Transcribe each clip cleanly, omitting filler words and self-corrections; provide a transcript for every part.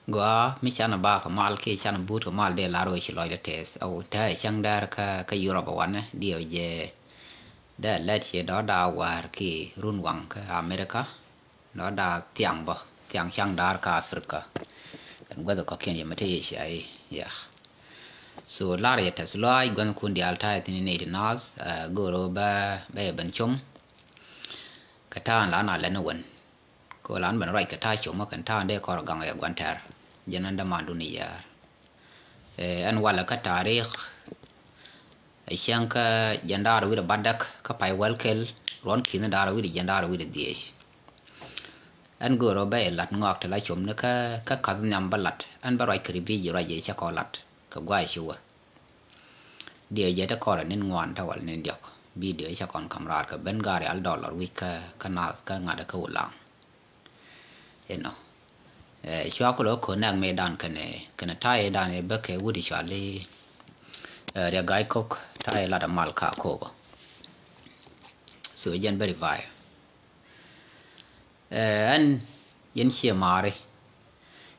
gua mi chana ba ka mal ke chana but ka mal de la ro chi loy de tes au ta chang dar ka Europe wan dio je da let che đó da war ki run wang ka America đó da tiang ba tiang chang dar ka Africa kan gwa ko ken ye mate ye shai ya so la re tes loy gwan kun di alta tin ne de nas go ro ba ban chom ka ta la na le no wan ko lan ban rai ka ta chom ma kan ta de ko gang ya gwan tar janan da mandunia an wala ka tarikh shanka jandar wi badak ka pai welkel ron kin dar wi jandar wi diesh an goro ba lat ngok ta la chom ne ka nyam balat an barai kribi ji raje cha kolat ka gwai shuwa dia je ta kora nin ngwan ta wal nin diok bi dia cha kon kamrar ka ben gari al dollar wi ka nas ka ngada ka ulang chua ko lo ko nang me dan kane tai dan e beke wudi chali ya gai kok tai la da mal ka ko ba so yen very vai an yen chia mare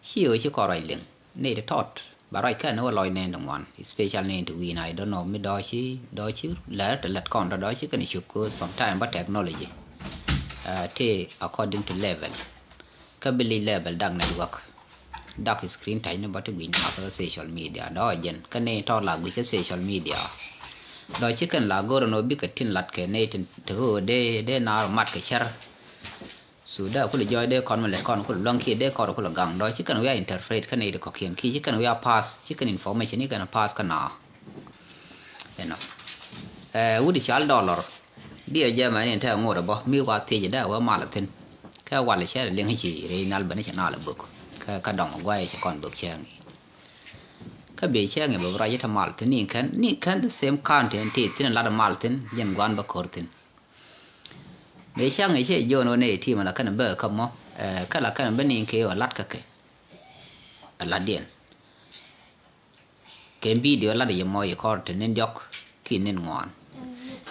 chiu chi ko rai ling ne de tot ba rai ka no loi nen dong wan special nen to we I don't know me do chi la de lat kon do chi kan chu ko sometime but technology te according to level kabili level dang network dark screen time no but win after social media do jen kane to la bi social media do chicken la goro no bi ka tin lat ke ne tin to de na mat ke char su da ku le joy de kon le kon ku long ki de ko ku le gang do chicken we interpret kane de ko kien ki chicken we pass chicken information ni kana pass kana wudi chal dollar dia jama ni ta ngoro bo mi wa te da wa malatin ka wala che le ngi re nal bane che na la buk ka dong gwai che kon buk che ngi ka be che ngi bo ra ye ta mal tin ni kan the same content ti tin la da mal tin yen gwan ba kor tin be che ngi che yo no ne ti ma la kan ba ka mo ka la kan ba ni ke yo lat ka ke la dien ke video la de ye mo ye kor tin nen jok ki nen ngwan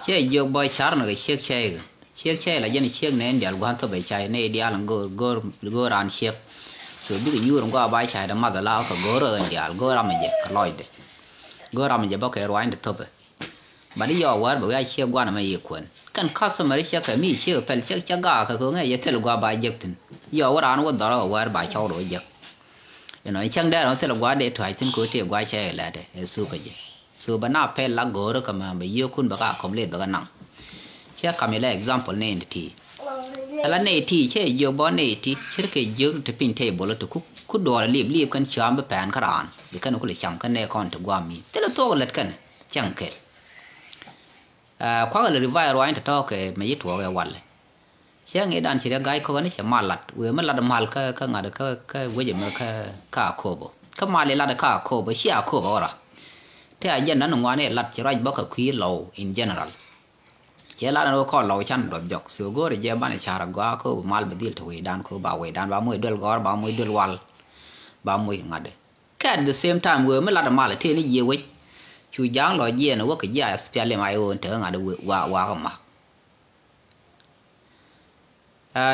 che yo boy char no ke che la jen che ne ndial gwan to be chai ne dial go ran che so bi yu ron go ba chai da ma da la ko go ro ndial go ram je ka loide go ram je ba ke ro inde to be ba di yo war ba ya che gwan ma ye kun kan customer che ka mi che pel che cha ga ka ko nge ye tel go ba je tin yo ran wo da ro war ba chau ro je chang da ro tel go de thai tin ko te gwa che la de su ka je so ba na pel la go ro ka ma be yo kun ba ka kom le ba ka nang che kamela example ne ti ala ne ti che yo bo ne ti chirke yo te pin table to ku do lib kan cham be pan karan be kan ku le cham kan ne kon to gwa mi te lo to let kan chang ke kwa le revise ro int to ke me yito ga wal che nge dan chi ga ko ne che malat we ma la da mal ka ngada ka we je ma ka ko bo ka mal la da ka ko bo sia ko bo ra te a jen nan ngwa ne lat chi raj bo ka kwi low in general che la no ko lo chan do jok so go re je ban chara gwa ko mal bedil to we dan ko ba moy dol gor ba moy dol wal ba moy ngade ka at the same time we me la da mal te ni je we chu jang lo je no wo ke ja spele mai on te ngade wa ka ma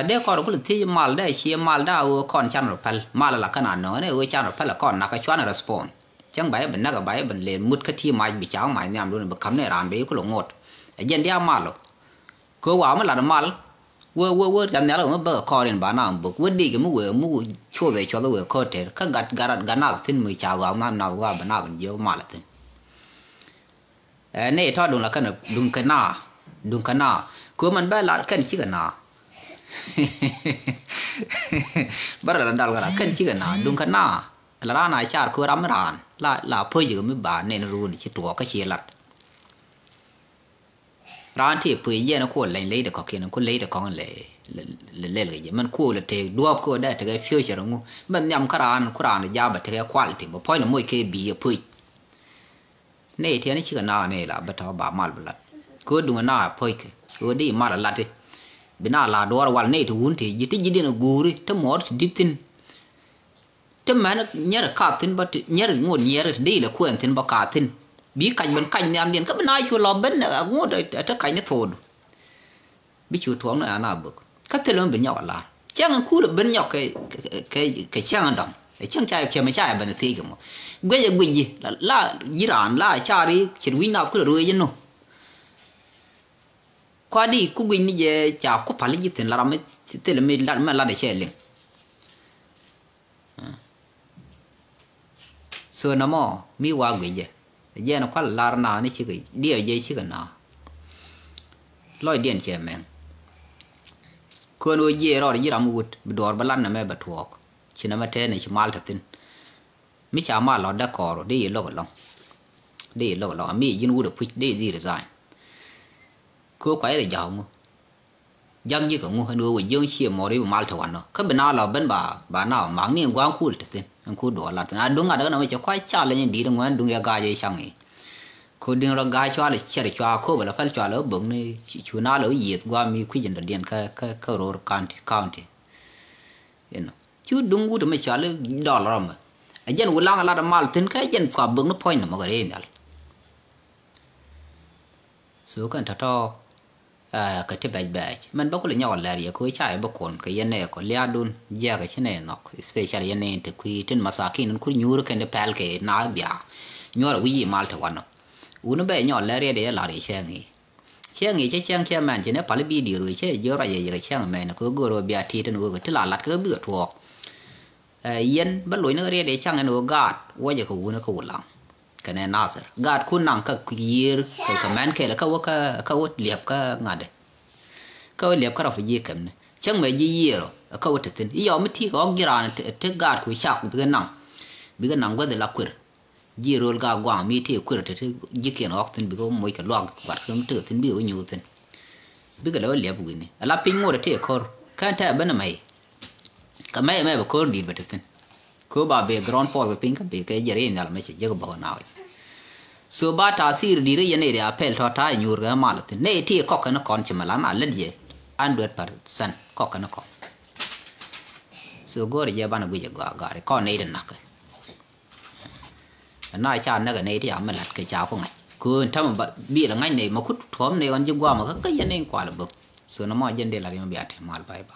de ko ko ti mal da chi mal da o kon chan ro pal mal la kana no ne o chan ro pal kon na ka chwana respond chang bai ben na ga bai ben le mut ka ti mai bi chang mai nyam do be kam ne ran be ko lo ngot jen dia malo ko wa ma la mal wo lam ne la ma ba ko ren ba na bu wo di ke mu cho de cho we ko te ka garat gana tin mu cha wa ma na wa ba na ban yo ma la tin ne to dun la kan dun kana ko man ba la kan chi kana bar la dal gara kan chi kana dun kana la na char ko ram ran la pho ji mi ba ne ru ni chi to ka chi lat ran ti pu ye na ko le de ko ken ko le de ko le je man ko le te do ko da te ga future ngu man nyam karan quran ja ba te ga quality bo point mo ke bi pu ne te ni chi na ne la ba ta ba mal bla ko du na pu ke ko di mal la te bina la do wal ne to wun te jiti na guri te mo ditin te man nyer ka tin ba nyer ngo nyer de le ko tin ba ka tin bi cảnh bên cảnh nam điền các bên ai chua lò bên là ngô đời tất cảnh nó thồn bi chu thuang na na bực ka te lon ben yok la chang ku de ben yok ke chang dom chẳng chai kia mà chai bên thì cái mà bây giờ quỳnh gì là Iran là chari chỉ win nào cứ rồi chứ nó qua đi cũng quỳnh như vậy chả có phải là gì thì là mình thì là mình là để chơi liền so nó mò mi qua quỳnh vậy giờ nó có là nào này chỉ cái điều gì chỉ cái nào lôi điện chơi mìnhคนโอเยรอยี่รามูดบดอร์บลันนะแม่บัดวอกชินะมาเทนชิมาลทัตินมิจามาลอดดักคอร์ดีโลกลองดีโลกลองมียินวูดพุชดีดีรีไซน์คือควายเลยยาวงูยังยี่กับงูฮันดูว่ายังเชี่ยมอริบมาลทวันเนาะเขาเป็นอะไรเป็นบ่าหน้ามังนี่กวางคูลทัตินอันคูดอลลัดนะดุงอะไรก็ไม่จะควายชาเลยยังดีตรงนั้นดุงยากาเยช่างงี้คนดึงเรากายชัวร์เลยเชื่อชัวร์คู่แบบเราพันชัวร์แล้วบึงนี่ชัวร์น่าเราเหยียดว่ามีคุยยันเดียนก็โรร์county เห็นไหมชัวร์ดึงกูทำไมชัวร์เลยดอลลาร์มั้งไอ้เจนวุล้างอะไรมาลถึงแค่เจนกว่าบึงนั่นพอยน์มันก็เรียนได้สู้กันท้อก็ที่แบบมันบอกเลยเนี่ยว่าอะไรก็ใช่บอกคนก็ยันเนี่ยก็เลี้ยดุนแยกกันเช่นเนี่ยนัก especially ยันเนี่ยที่คุยถึงมาสักนั่นคุยยูร์กันเดเพลเกน่าเบียยูร์วิ่งมาลทวันเนาะอุนเบย์ยอดแล้วเรียดลาริเชียงงี้เชียงมันจะเนี่ยพาลบีดีรู้เชี่ยเยอะอะไรอย่างเชียงแมนก็กูรู้เบียทีนั่นก็ที่ลาลัดก็เบื่อทั่วยันบรรลุนี่ก็เรียดช่างนั่นก็กาดว่าจะกูนั่นก็วุ่นหลังกันแน่น่าสิกาดคุณนั่งก็ยีร์ก็แมนแค่แล้วก็ว่าเลียบก็งาเดก็เลียบก็เราไปยีกันเนี่ยช่างไม่ยีร์ก็ว่าถึงยอมไม่ที่ก็กีฬาเนี่ยที่กาดคุยฉากบิกันนั่งก็เดี๋ยวละคุยยีโรลกากว่างมีที่คุยแต่ที่ยี่เขียนออกถึงบิก็มวยกันลอกวัดเครื่องเตือนถึงบิวอยู่ถึงบิก็แล้วเลี้ยบกินนี่แล้วปิ้งงูที่คอร์แค่แท้เป็นอะไรก็ไม่แบบคอร์ดีแบบถึงก็บ่าเบกรอนพอกับปิ้งกับเบกเยอะเลยนี่แหละไม่ใช่เยอะบ่าวน่าส่วนบ้านท่าซีร์ดีเลยยันเนี่ยเพลทอท้ายยูร์กันมาแล้วถึงเนี่ยที่ก็กันก่อนชิมแล้วน่าเล่นเยอะ100%ก็กันก่อนส่วนก็เรียบบ้านกูจะกาก็เนี่ยเดินนักน่าจะนั่งกันในที่อ่ะมันหลัดกระจายพวกไงคือถ้ามันบีละไงเนี่ยมาคุดถ่วมในวันจังหวะมันก็ยันเองกว่าละบึกส่วนน้ำมันยันเดลอะไรมันเบียดมาไป